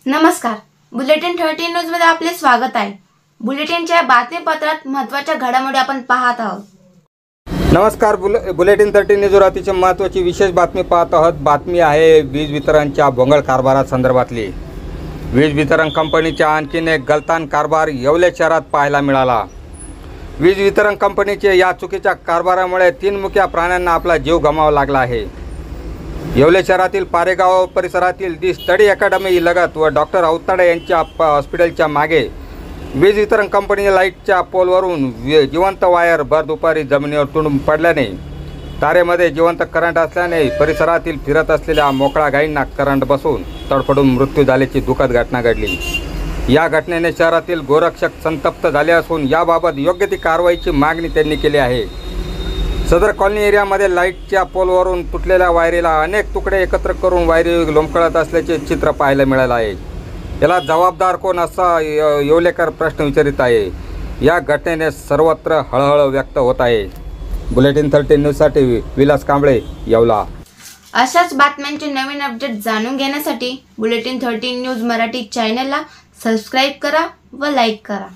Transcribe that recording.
नमस्कार, bulletin 13 news मध्ये आपले स्वागत आहे। बुलेटिनच्या बातमीपत्रात महत्त्वाच्या घडामोडी आपण पाहत आहोत। नमस्कार, बुलेटिन 13 न्यूज अतिशय महत्त्वाची विशेष बातमी पाहत आहोत। बातमी आहे वीज वितरणच्या भोंगळ कारभारासंदर्भातली। वीज वितरण कंपनीचा आणखीन एक गलतान कारभार येवले शहरात पाहायला मिळाला। वीज वितरण कंपनीचे या चुकीच्या कारभारामुळे 3 मुक्या प्राण्यांना आपला जीव गमावा लागला आहे। येवले शहरातील पारेगाव परिसरातील दी स्टडी अकॅडमी लगत व डॉक्टर अवताडे यांच्या हॉस्पिटलच्या मागे वीज वितरण कंपनीच्या लाईटच्या पोलवरून जिवंत वायर भर दुपारी जमिनीवर तुडून पडल्याने तारेमध्ये जिवंत करंट असल्याने परिसरातील फिरत असलेल्या मोकळ्या गायींना करंट बसून तडफडून मृत्यू झाल्याची दुःखद घटना घडली। या घटनेने शहरातील गोरक्षक संतप्त झाले असून याबाबत योग्य ती कारवाईची मागणी त्यांनी केली आहे। सदर कॉलनी एरियामध्ये लाईटच्या पोलवरून तुटलेल्या वायरीला अनेक तुकडे एकत्र करून वायरी लोंबकळत असल्याचे चित्र पाहायला मिळाले आहे। याला जबाबदार कोण असा येवलेकर प्रश्न विचारित आहे। या घटनेने सर्वत्र हळहळ व्यक्त होत आहे। बुलेटिन 13 न्यूजसाठी विलास कांबळे, येवला। अशाच बातम्यांचे नवीन अपडेट जाणून घेण्यासाठी बुलेटिन 13 न्यूज मराठी चॅनलला सबस्क्राइब करा व लाईक करा।